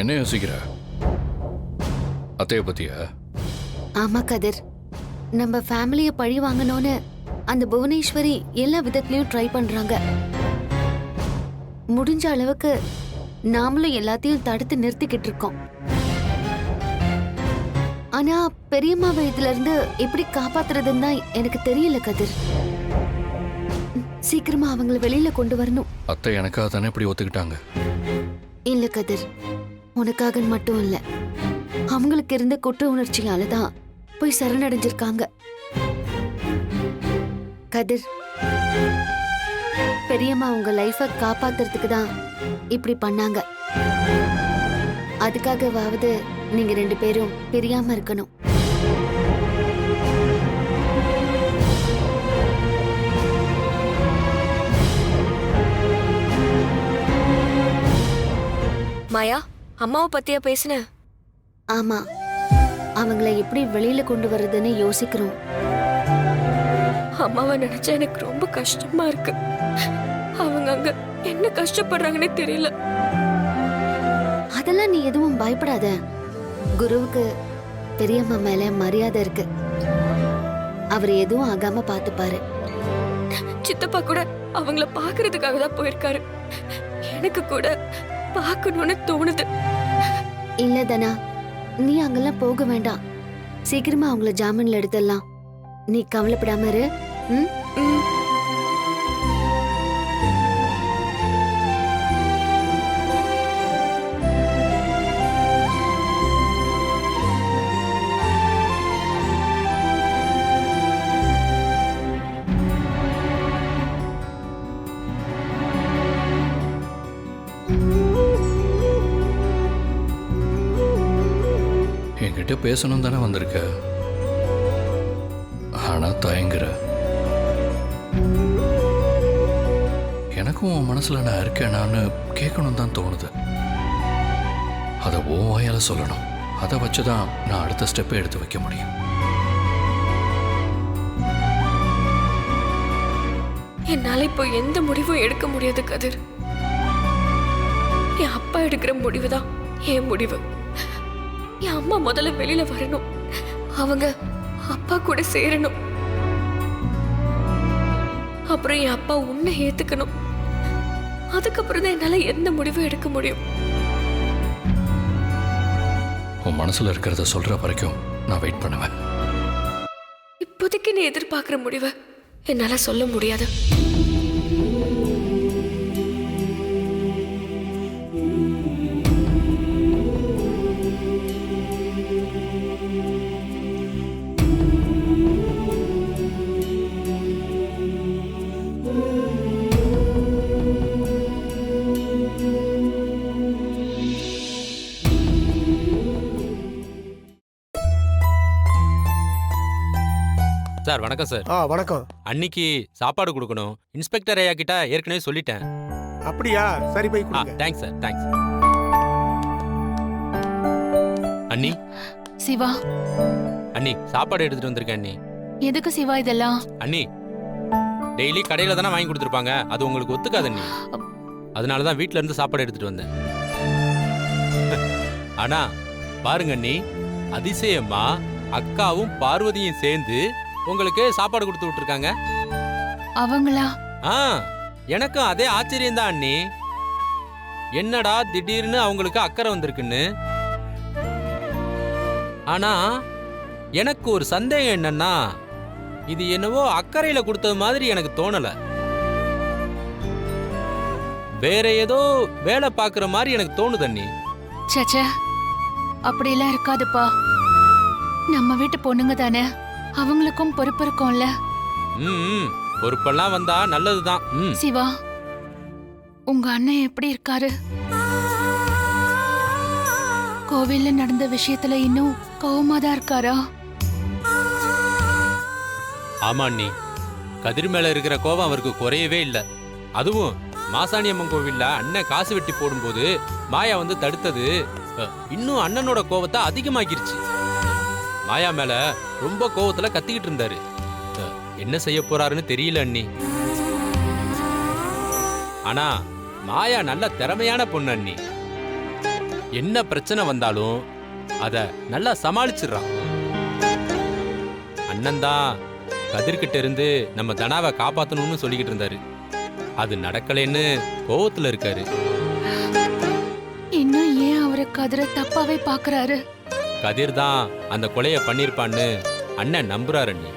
என்ன யோசிக்கிற? அத்தைய பத்தியா? ஆமா கதிர், நம்ம ஃபேமிலிய பழி வாங்கணும்னு அந்த புவனேஸ்வரி எல்லா விதத்திலயும் ட்ரை பண்றாங்க. முடிஞ்ச அளவுக்கு நாமளும் எல்லாத்தையும் தடுத்து நிறுத்திக்கிட்டு இருக்கோம். ஆனா பெரியம்மாவை இதுல இருந்து எப்படி காப்பாத்துறதுன்னு தான் எனக்கு தெரியல கதிர். சீக்கிரமா அவங்கள வெளியில கொண்டு வரணும். அத்தை எனக்காக தானே இப்படி ஒத்துக்கிட்டாங்க. இல்ல கதிர், உனக்காக மட்டும் இல்ல, அவங்களுக்கு இருந்த குற்ற உணர்ச்சியால தான் போய் சரணடைஞ்சிருக்காங்க. கதிர், பெரியம்மா உங்க லைஃப காப்பாத்துறதுக்கு தான் இப்படி பண்ணாங்க. அதுக்காகவாவது நீங்க 2 பேரும் பிரியாம இருக்கணும். மாயா, அம்மாவை பத்தியா பேசுன? ஆமா, அவங்கள எப்படி வெளியில கொண்டு வர்றதுன்னு யோசிக்கிறோம். அம்மாவை நினைச்சா எனக்கு ரொம்ப கஷ்டமா இருக்கு. அவங்க அங்க என்ன கஷ்டப்படுறாங்கன்னே தெரியல. அதெல்லாம் நீ எதுவும் பயப்படாத. குருவுக்கு பெரியம்மா மேல மரியாதை இருக்கு. அவர் எதுவும் ஆகாம பாத்துப்பாரு. சித்தப்பா கூட அவங்கள பாக்குறதுக்காக தான் போயிருக்காரு. எனக்கு கூட பார்க்கணும்னு தோணுது. இல்ல தனா, நீ அங்கெல்லாம் போக வேண்டாம். சீக்கிரமா அவங்கள ஜாமீன்ல எடுத்துடலாம். நீ கவலைப்படாம இரு. ம்? என்கிட்ட பேசணும் தானே வந்திருக்க, ஆனா தயங்குற. எனக்கும் உன் மனசுல நான் இருக்கேனான்னு கேட்கணும் தான் தோணுது. அதை உன் வாயால சொல்லணும். அதை வச்சுதான் நான் அடுத்த ஸ்டெப்பை எடுத்து வைக்க முடியும். என்னால இப்போ எந்த முடிவும் எடுக்க முடியாது கதிர். என் அப்பா எடுக்கிற முடிவு தான் என் முடிவு. என் அம்மா முதல்ல வெளியில வரணும். அவங்க அப்பா கூட சேரணும். அப்புறம் என் அப்பா உன்னை ஏத்துக்கணும். அதுக்கப்புறம் தான் என்னால எந்த முடிவும் எடுக்க முடியும். உன் மனசுல இருக்கிறத சொல்ற வரைக்கும் நான் வெயிட் பண்ணுவேன். இப்போதைக்கு நீ எதிர்பார்க்கிற முடிவை என்னால சொல்ல முடியாது. சார் வணக்கம் சார். வணக்கம். அன்னைக்கு சாப்பாடு கொடுக்கணும். இன்ஸ்பெக்டர் ஐயா கிட்ட ஏற்கனவே சொல்லிட்டேன். அப்படியா? சரி போய் கொடுங்க. Thanks sir, thanks. அண்ணி. சிவா. அண்ணி சாப்பாடு எடுத்துட்டு வந்திருக்கேன் அண்ணி. எதுக்கு சிவா இதெல்லாம்? அண்ணி டெய்லி கடையில தானே வாங்கி கொடுத்துருப்பாங்க, அது உங்களுக்கு ஒத்துக்காது அண்ணி. அதனாலதான் வீட்டுல இருந்து சாப்பாடு எடுத்துட்டு வந்தேன். ஆனா பாருங்க அண்ணி, அதிசயமா அக்காவும் பார்வதியும் சேர்ந்து உங்களுக்கு சாப்பாடு கொடுத்து விட்டுருக்காங்க. அவங்களா? எனக்கும் அதே ஆச்சரியம் தான் அண்ணி. என்னடா திடீர்னு அவங்களுக்கு அக்கறை வந்திருக்குன்னு. ஆனா எனக்கு ஒரு சந்தேகம் என்னன்னா, இது என்னவோ அக்கறையில கொடுத்தது மாதிரி எனக்கு தோணல. வேற ஏதோ வேலை பாக்குற மாதிரி எனக்கு தோணுது அண்ணி. சச்சே, அப்படியெல்லாம் இருக்காதுப்பா. நம்ம வீட்டு பொண்ணுங்க தானே, அவங்களுக்கும் பொறுப்பு இருக்கும்ல. பொறுப்பெல்லாம் வந்தா நல்லதுதான். சிவா, உங்க அண்ணன் எப்படி இருக்காரு? கோவில்ல நடந்த விஷயத்துல இன்னும் கோவமாதான் இருக்காரா? ஆமா அண்ணி, கதிர் மேல இருக்கிற கோபம் அவருக்கு குறையவே இல்லை. அதுவும் மாசாணி அம்மன் கோவில்ல அண்ணன் காசு வெட்டி போடும்போது மாயா வந்து தடுத்தது இன்னும் அண்ணனோட கோபத்தை அதிகமாக்கிருச்சு. மாயா மேல ரொம்ப கோவத்துல கத்திக்கிட்டு இருந்தாரு. என்ன செய்ய போறாருன்னு தெரியல அண்ணி. ஆனா மாயா நல்ல திறமையான பொண்ணு அண்ணி. என்ன பிரச்சனை வந்தாலும் அத நல்லா சமாளிச்சிடுறான். அண்ணன் தான் கதிர்கிட்ட இருந்து நம்ம தனாவை காப்பாத்தணும்னு சொல்லிக்கிட்டு இருந்தாரு. அது நடக்கலைன்னு கோவத்துல இருக்காரு. இன்னும் ஏன் அவரை கதிர தப்பாவே பாக்குறாரு? கதிர் தான் அந்த கொலையை பண்ணிருப்பான்னு அண்ணன் நம்புறாரு அண்ணி.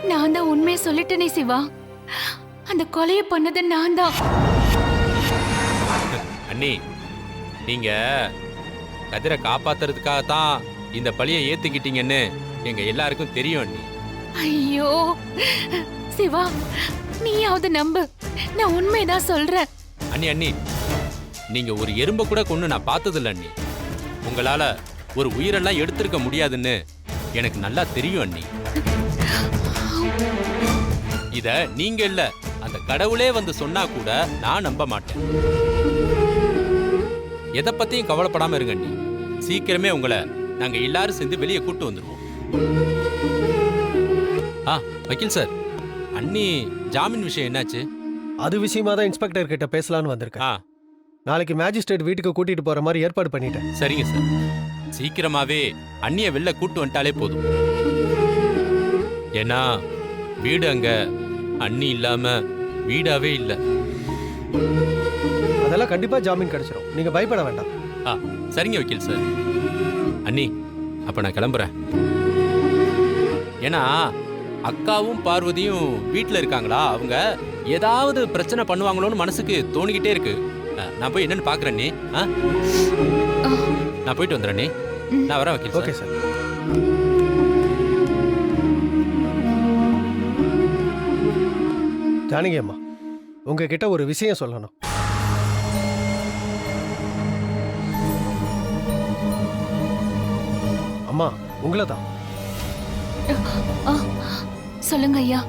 நான் தான் உண்மையை சொல்லிட்டேனே சிவா, அந்த கொலையை பண்ணது நான் தான். அண்ணி, நீங்க கதிரை காப்பாத்துறதுக்காகத்தான் இந்த பழியை ஏத்துக்கிட்டீங்கன்னு எங்க எல்லாருக்கும் தெரியும் அண்ணி. ஐயோ சிவா, நீயாவது நம்பு, நான் உண்மைதான் சொல்றேன். அண்ணி அண்ணி, நீங்க ஒரு எறும்ப கூட கொண்டு நான் பார்த்ததில்ல அண்ணி. உங்களால ஒரு உயிரெல்லாம் எடுத்திருக்க முடியாதுன்னு எனக்கு நல்லா தெரியும் அண்ணி. இத நீங்க இல்ல, அந்த கடவுளே வந்து சொன்னா கூட நான் நம்ப மாட்டேன். எதை பத்தியும் கவலைப்படாம இருங்க அண்ணி. சீக்கிரமே உங்களை நாங்க எல்லாரும் சேர்ந்து வெளியே கூட்டு வந்துருவோம். வக்கீல் சார், அண்ணி ஜாமீன் விஷயம் என்னாச்சு? அது விஷயமா தான் இன்ஸ்பெக்டர் கிட்ட பேசலான்னு வந்திருக்கேன். நாளைக்கு மேஜிஸ்ட்ரேட் வீட்டுக்கு கூட்டிட்டு போற மாதிரி ஏற்பாடு பண்ணிட்டேன். சரிங்க சார், சீக்கிரமாவே அண்ணிய வெளில கூட்டு வந்துட்டாலே போதும். ஏன்னா வீடு அங்க அண்ணி இல்லாம வீடாவே இல்ல. அதெல்லாம் கண்டிப்பா ஜாமீன் கிடைச்சிரும், நீங்க பயப்பட வேண்டாம். சரிங்க வக்கீல் சார். அண்ணி, அப்ப நான் கிளம்புறேன். ஏன்னா அக்காவும் பார்வதியும் வீட்டுல இருக்காங்களா, அவங்க ஏதாவது பிரச்சனை பண்ணுவாங்களோன்னு மனசுக்கு தோணிக்கிட்டே இருக்கு. நான் போய் என்னன்னு பாக்குறேன் அண்ணி. நான் போயிட்டு வந்துடுறேன் அண்ணி. நான் வரேன் வக்கீல். Okay sir. ஜானகி அம்மா, உங்ககிட்ட ஒரு விஷயம் சொல்லணும். அம்மா, உங்களை தான். சொல்லுங்க ஐயா.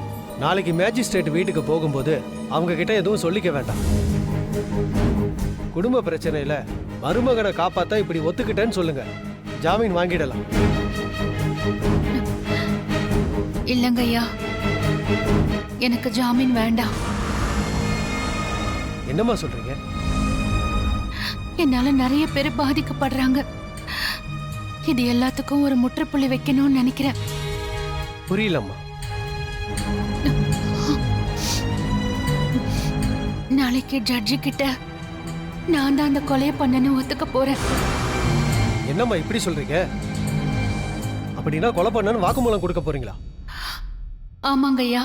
நாளைக்கு மேஜிஸ்ட்ரேட் வீட்டுக்கு போகும்போது அவங்க கிட்ட எதுவும் சொல்லிக்க வேண்டாம். குடும்ப பிரச்சனையில மருமகனை காப்பாத்த இப்படி ஒத்துக்கிட்டேன்னு சொல்லுங்க, ஜாமீன் வாங்கிடலாம். இல்லங்க ஐயா, எனக்கு ஜாமீன் வேண்டாம். என்னம்மா சொல்றீங்க? என்னால நிறைய பேர் பாதிக்கப்படுறாங்க. இது எல்லாத்துக்கும் ஒரு முற்றுப்புள்ளி வைக்கணும்னு நினைக்கிறேன். புரியலம்மா. நாளைக்கு ஜட்ஜி கிட்ட நான் தான் அந்த கொலையை பண்ணனு ஒத்துக்க போறேன். என்னம்மா இப்படி சொல்றீங்க? அப்படின்னா கொலை பண்ணனு வாக்குமூலம் கொடுக்க போறீங்களா? ஆமாங்க ஐயா.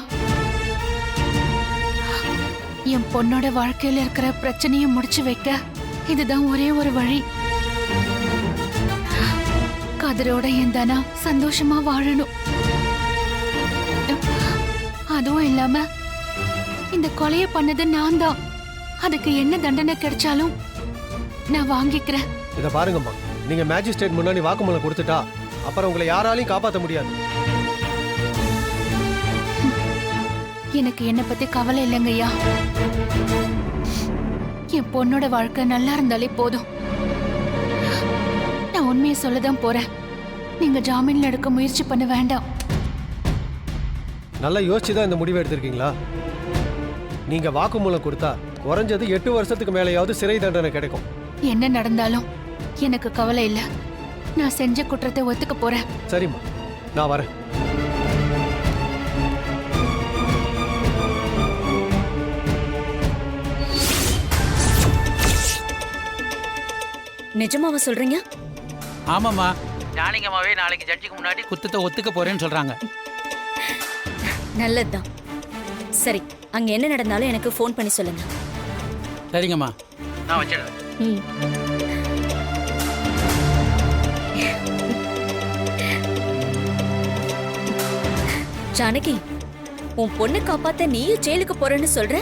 என் பொண்ணோட வாழ்க்கையில இருக்கிற பிரச்சனையை முடிச்சு வைக்க இதுதான் ஒரே ஒரு வழி. கதிரோட என் தானா சந்தோஷமா வாழணும். அதுவும் இல்லாம இந்த கொலையை பண்ணது நான் தான். அதுக்கு என்ன தண்டனை கிடைச்சாலும் நான் வாங்கிக்கிறேன். இத பாருங்கம்மா, நீங்க மேஜிஸ்ட்ரேட் முன்னாடி வாக்குமூலம் கொடுத்துட்டா அப்புறம் உங்களை யாராலையும் காப்பாற்ற முடியாது. எனக்கு என்ன பத்தி கவலை இல்லைங்க ஐயா. என் பொண்ணோட வாழ்க்கை நல்லா இருந்தாலே போதும். நான் உண்மையை சொல்லதான் போறேன். நீங்க ஜாமீன்ல எடுக்க முயற்சி பண்ண வேண்டாம். நல்லா யோசிச்சுதான் இந்த முடிவை எடுத்திருக்கீங்களா? நீங்க வாக்குமூலம் கொடுத்தா குறைஞ்சது 8 வருஷத்துக்கு மேலேயாவது சிறை தண்டனை கிடைக்கும். என்ன நடந்தாலும் எனக்கு கவலை இல்ல. நான் செஞ்ச குற்றத்தை ஒத்துக்க போறேன். சரிம்மா, நான் வரேன். நிஜமாவா சொல்றீங்க? ஆமாம்மா, ஜானகியம்மாவே நாளைக்கு ஜட்ஜிக்கு முன்னாடி குத்தத்தை ஒத்துக்க போறேன்னு சொல்றாங்க. நல்லதுதான். சரி, அங்க என்ன நடந்தாலும் எனக்கு ஃபோன் பண்ணி சொல்லுங்க. சரிங்கம்மா, நான் வச்சிடுறேன். ஜானகி, உன் பொண்ணை காப்பாத்த நீயும் ஜெயிலுக்கு போறேன்னு சொல்ற?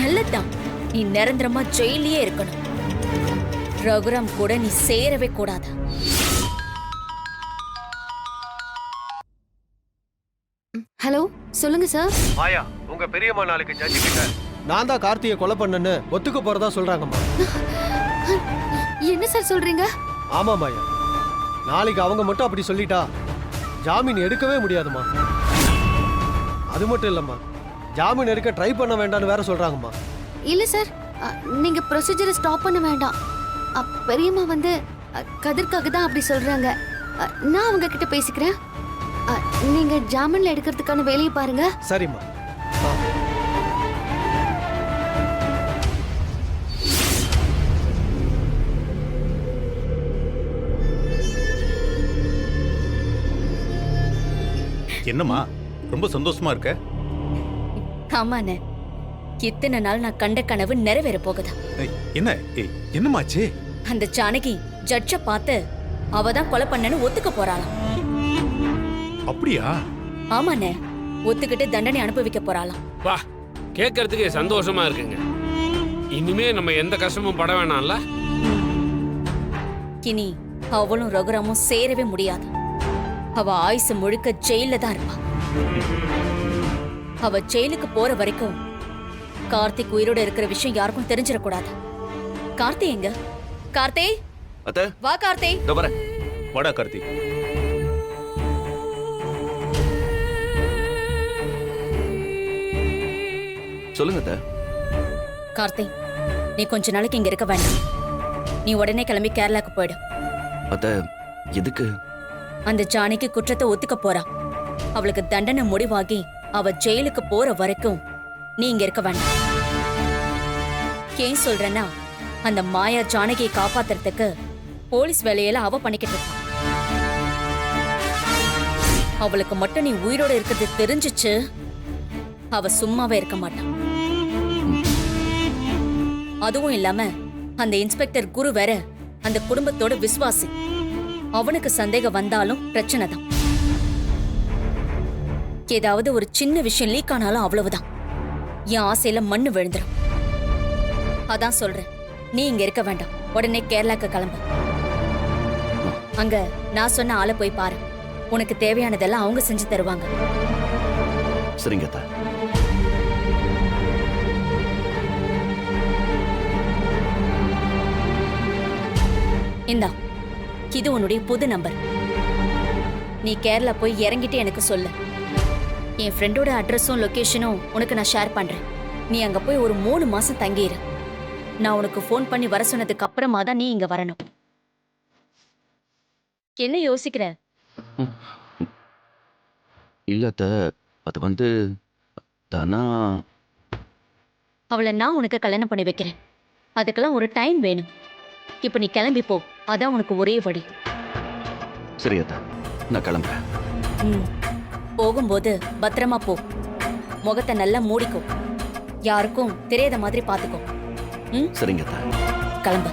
நல்லதுதான். நீ நிரந்தரமா ஜெயிலே இருக்கணும். ரகுராம் கூட நீ சேரவே கூடாது. ஹலோ, சொல்லுங்க சார். ஆயா, உங்க பெரியம்மா நாளைக்கு ஜட்ஜி கிட்ட நான் தான் கார்த்தியை கொலை பண்ணேன்னு ஒத்துக்க போறதா சொல்றாங்கம்மா. என்ன சார் சொல்றீங்க? ஆமாம் ஐயா, நாளைக்கு அவங்க மட்டும் அப்படி சொல்லிட்டா ஜாமீன் எடுக்கவே முடியாதுமா. அது மட்டும் இல்லம்மா, ஜாமீன் எடுக்க ட்ரை பண்ண வேண்டாம்னு வேற சொல்றாங்கம்மா. இல்ல சார், நீங்க ப்ரொசீஜரை ஸ்டாப் பண்ண வேண்டாம். பெரியம்மா வந்து கதிர்க்காக தான் அப்படி சொல்றாங்க. நான் அவங்க கிட்ட பேசிக்கிறேன். நீங்க ஜாமீன்ல எடுக்கிறதுக்கான வேலையை பாருங்க. சரிம்மா. என்னம்மா ரொம்ப சந்தோஷமா இருக்க? ஆமாண்ணே, இத்தனை நாள் நான் கண்ட கனவு நிறைவேற போகுதா? என்னமாச்சு? அந்த ஜானகி ஜட்ஜ பார்த்து அவதான் கொலை பண்ணனு ஒத்துக்க போறாளாம். அப்படியா? ஆமாண்ணே, ஒத்துக்கிட்டு தண்டனை அனுபவிக்க போறாளாம். வா, கேட்கறதுக்கு சந்தோஷமா இருக்குங்க. இனிமே நம்ம எந்த கஷ்டமும் பட வேணாம்ல. இனி அவளும் ரகுராமும் சேரவே முடியாது. அவ ஆயுசு முழுக்க ஜெயில தான் இருப்பா. அவ ஜெயிலுக்கு போற வரைக்கும் கார்த்திக் உயிரோட இருக்கிற விஷயம் யாருக்கும் தெரிஞ்சிடக்கூடாது. கார்த்தி எங்க? கார்த்தி, வா கார்த்தி. வாடா கார்த்திக். சொல்லுங்க கார்த்தி, நீ கொஞ்ச நாளைக்கு இங்க இருக்க வேண்டாம். நீ உடனே கிளம்பி கேரளாக்கு போயிடு. எதுக்கு? அந்த ஜானகி குற்றத்தை ஒத்துக்க போறா. அவளுக்கு தண்டனை முடிவாகி அவ ஜெயிலுக்கு போற வரைக்கும் நீ இங்க இருக்க வேண்டாம். ஏன் சொல்றேன்னா, அந்த மாயா ஜானகியை காப்பாத்துறதுக்கு போலீஸ் வேலையில அவ பண்ணிக்கிட்டு இருக்கா. அவளுக்கு மட்டும் நீ உயிரோட இருக்கிறது தெரிஞ்சிச்சு, அவ சும்மாவே இருக்க மாட்டான். அதுவும் இல்லாம அந்த இன்ஸ்பெக்டர் குரு வேற அந்த குடும்பத்தோட விசுவாசி. அவனுக்கு சந்தேகம் வந்தாலும் பிரச்சனை தான். ஏதாவது ஒரு சின்ன விஷயம் லீக் ஆனாலும் அவ்வளவுதான், என் ஆசையில மண்ணு விழுந்துரும். அதான் சொல்றேன், நீ இங்க இருக்க வேண்டாம். உடனே கேரளாக்கு கிளம்பு. அங்க நான் சொன்ன ஆளை போய் பாரு. உனக்கு தேவையானதெல்லாம் அவங்க செஞ்சு தருவாங்க. சரிங்க. இந்தா, இது உன்னுடைய புது நம்பர். நீ கேரளா போய் இறங்கிட்டு எனக்கு சொல்லு. என் ஃப்ரெண்டோட அட்ரஸும் லொகேஷனும் உனக்கு நான் ஷேர் பண்றேன். நீ அங்க போய் ஒரு 3 மாசம் தங்கியிரு. நான் உனக்கு ஃபோன் பண்ணி வர சொன்னதுக்கு அப்புறமா தான் நீ இங்க வரணும். என்ன யோசிக்கிற? இல்ல அது வந்து தானா, அவளை நான் உனக்கு கல்யாணம் பண்ணி வைக்கிறேன். அதுக்கெல்லாம் ஒரு டைம் வேணும். இப்ப நீ கிளம்பி போ, அதான் உனக்கு ஒரே வழி. சரி நான் கிளம்புறேன். போகும்போது பத்திரமா போ. முகத்தை நல்லா மூடிக்கோ. யாருக்கும் தெரியாத மாதிரி பாத்துக்கோ. சரிங்க. கிளம்பு.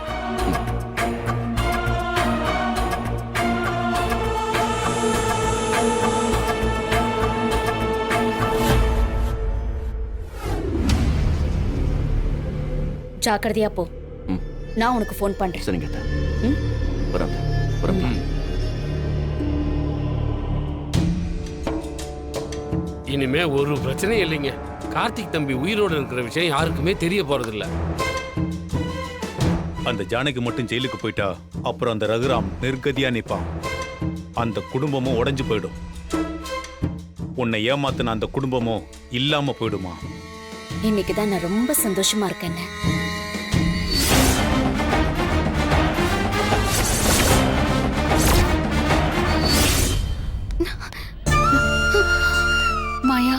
ஜாக்கிரதையா போ. நான் உனக்கு ஃபோன் பண்றேன். சரிங்க. இனிமே ஒரு பிரச்சனையும் இல்லைங்க. கார்த்திக் தம்பி உயிரோடு இருக்கிற விஷயம் யாருக்குமே தெரிய போறதில்ல. அந்த ஜானகி மட்டும் ஜெயிலுக்கு போயிட்டா அப்புறம் அந்த ரகுராம் நிர்கதியா நிப்பான். அந்த குடும்பமும் உடைஞ்சு போயிடும். உன்னை ஏமாத்தின அந்த குடும்பமும் இல்லாம போயிடுமா? இன்னைக்குதான் நான் ரொம்ப சந்தோஷமா இருக்கேன். மாயா,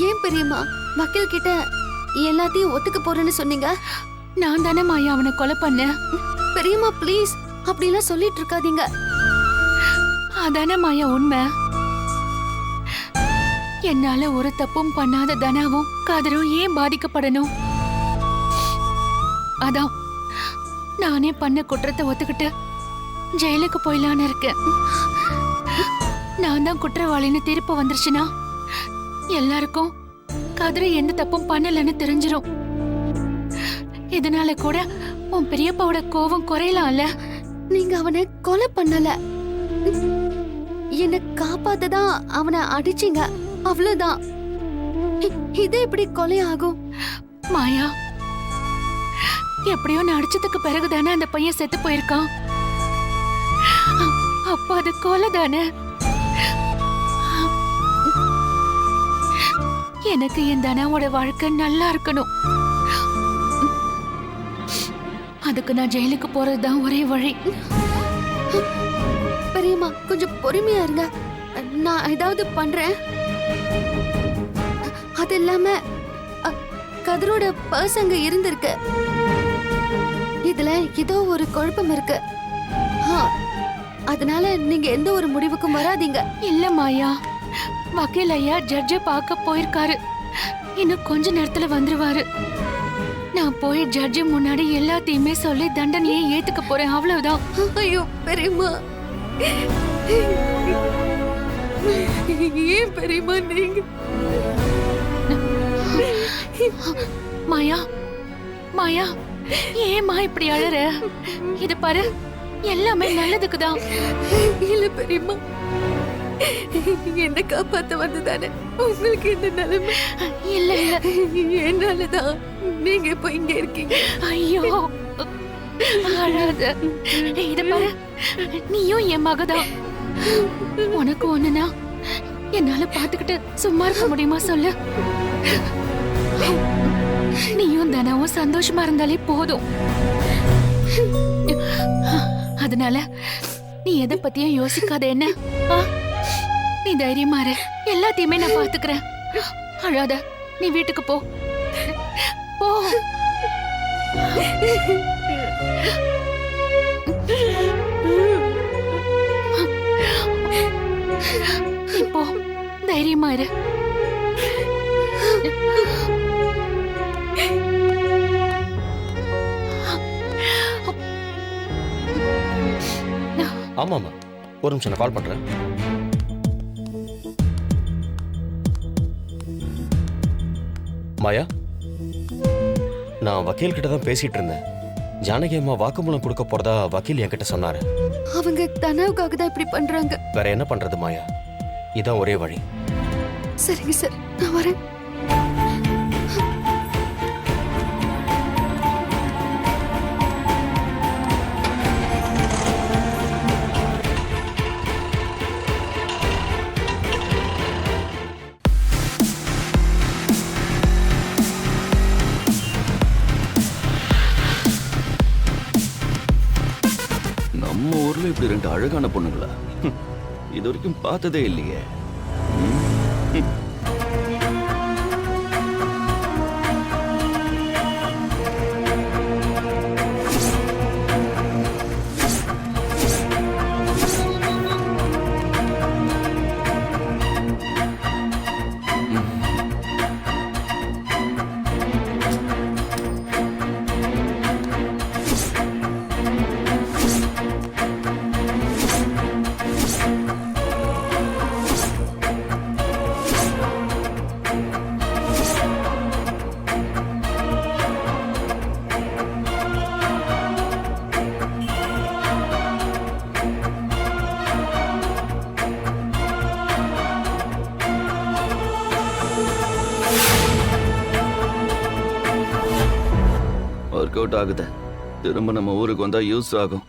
ஏன் பெரியம்மா வக்கீல் கிட்ட எல்லாத்தையும் ஒத்துக்க போறேன்னு சொன்னீங்க? நான் தானே மாயா அவனை கொலை பண்ண. பெரியம்மா ப்ளீஸ் அப்படிலாம் சொல்லிட்டு இருக்காதீங்க. அதானே மாயா உண்மை. என்னால ஒரு தப்பும் பண்ணாத தனாவும் காதரும் ஏன் பாதிக்கப்படணும்? அதான் நானே பண்ண குற்றத்தை ஒத்துக்கிட்டு ஜெயிலுக்கு போயிடலான்னு இருக்கேன். நான் தான் குற்றவாளின்னு தீர்ப்பு வந்துருச்சுன்னா எல்லாருக்கும் கதிரை எந்த தப்பும் பண்ணலன்னு தெரிஞ்சிரும். இதனால கூட உன் பெரியப்பாவோட கோபம் குறையலாம்ல. நீங்க அவனை கொலை பண்ணல, என்ன காப்பாத்ததான் அவனை அடிச்சீங்க, அவ்வளவுதான். இது எப்படி கொலை ஆகும்? மாயா, எப்படியோ நான் அடிச்சதுக்கு பிறகுதானே அந்த பையன் செத்து போயிருக்கான். அப்ப அது கொலை தானே. எனக்கு என் தனாவோட வாழ்க்கை நல்லா இருக்கணும். அதுக்கு நான் ஜெயிலுக்கு போறதுதான் ஒரே வழி. பெரியம்மா கொஞ்சம் பொறுமையா இருங்க, நான் ஏதாவது பண்றேன். அது இல்லாம கதிரோட பர்ஸ் அங்க இருந்திருக்கு. இதுல ஏதோ ஒரு குழப்பம் இருக்கு. அதனால நீங்க எந்த ஒரு முடிவுக்கும் வராதீங்க. இல்ல மாயா, வக்கீல் ஐயா ஜட்ஜை பார்க்க போயிருக்காரு. இன்னும் கொஞ்ச நேரத்துல வந்துருவாரு. நான் போய் ஜட்ஜி முன்னாடி எல்லாத்தையுமே சொல்லி தண்டனையை ஏத்துக்க போறேன், அவ்வளவுதான். ஐயோ பெரியம்மா, ஏன் பெரியம்மா நீங்க? மாயா, மாயா, ஏமா இப்படி அழற? இது பாரு, எல்லாமே நல்லதுக்குதான். இல்ல பெரியம்மா, என்ன காப்பாத்த வந்ததானே உங்களுக்கு இந்த நிலைமை? இல்ல இல்ல, என்னாலதான் நீங்க இப்ப இங்க இருக்கீங்க. ஐயோ அழாத. இது பாரு, நீயும் என் மகதான். உனக்கு ஒண்ணுனா என்னால பாத்துக்கிட்டு சும்மா இருக்க முடியுமா சொல்லு? நீயும் தனவும் சந்தோஷமா இருந்தாலே போதும். அதனால நீ எதை பத்தியும் யோசிக்காத என்ன? நீ தைரியமா இரு, எல்லாத்தையுமே நான் பாத்துக்கிறேன். அழாத, நீ வீட்டுக்கு போ போ. இப்போ தைரியமா இரு. ஆமாம்மா, ஒரு நிமிஷம் நான் கால் பண்றேன். மாயா, நான் வக்கீல் கிட்ட தான் பேசிட்டு இருந்தேன். ஜானகி அம்மா வாக்குமூலம் கொடுக்க போறதா வக்கீல் என்கிட்ட சொன்னாரு. அவங்க தனவுக்காக தான் இப்படி பண்றாங்க. வேற என்ன பண்றது மாயா, இதான் ஒரே வழி. சரிங்க சார், நான் வரேன். நம்ம ஊர்ல இப்படி ரெண்டு அழகான பொண்ணுங்களா இது வரைக்கும் பார்த்ததே இல்லையே. ஒர்க் அவுட் ஆகுது. திரும்ப நம்ம ஊருக்கு வந்தா யூஸ் ஆகும்.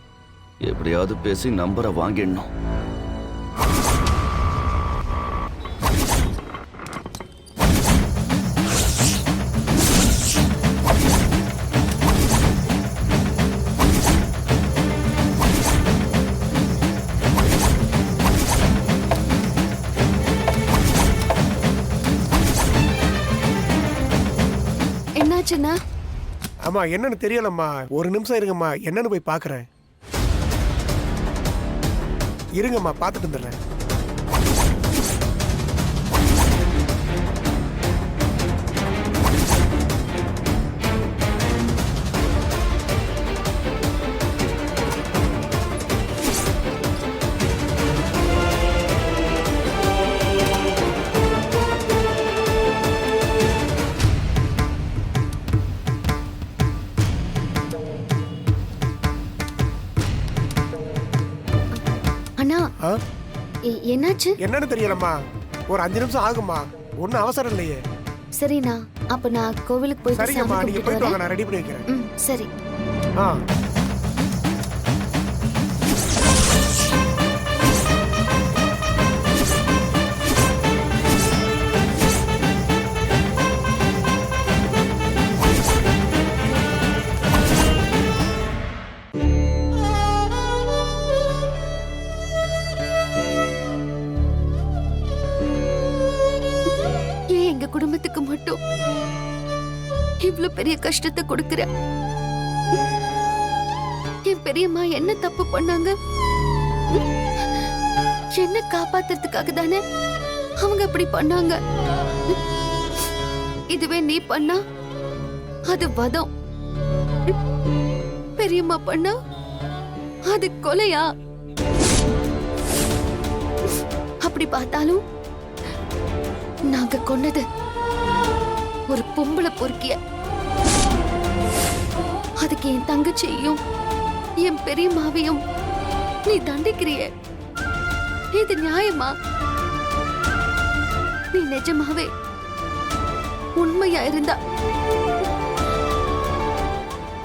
எப்படியாவது பேசி நம்பரை வாங்கிடணும். என்னாச்சுன்னா? அம்மா என்னன்னு தெரியலம்மா, ஒரு நிமிஷம் இருங்கம்மா, என்னன்னு போய் பார்க்கறேன். இருங்கம்மா, பார்த்துட்டு வந்துடுறேன். அண்ணா, என்னாச்சு? என்னன்னு தெரியலம்மா, ஒரு 5 நிமிஷம் ஆகுமா, ஒன்றும் அவசரம் இல்லையே. சரிண்ணா, அப்ப நான் கோவிலுக்கு போய் சரிங்கம்மா, நீங்க போயிட்டு வாங்க, நான் ரெடி பண்ணி வைக்கிறேன். சரி. ஆ பெரிய கஷ்டத்தை கொடுக்கிற. என் பெரியம்மா என்ன தப்பு பண்ணாங்க? என்ன காப்பாத்துறதுக்காக தானே அவங்க அப்படி பண்ணாங்க. இதுவே நீ பண்ணா அது வதம், பெரியம்மா பண்ணா அது கொலையா? அப்படி பார்த்தாலும் நாங்க கொன்னது ஒரு பொம்பளை பொறுக்கிய. அதுக்கு என் தங்கச்சியையும் என் பெரியம்மாவையும் நீ தண்டிக்கிறிய. இது நியாயமா? நீ நிஜமாவே உண்மையா இருந்தா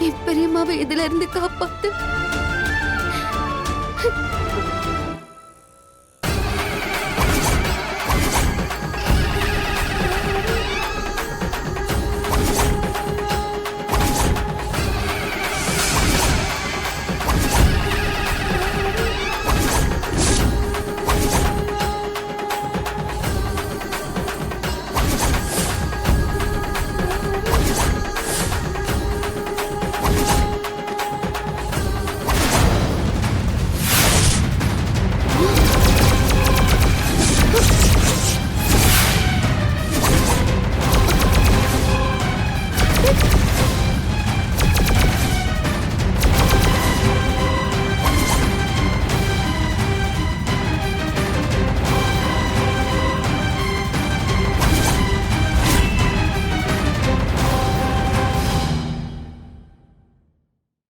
என் பெரியம்மாவை இதுல இருந்து காப்பாத்து.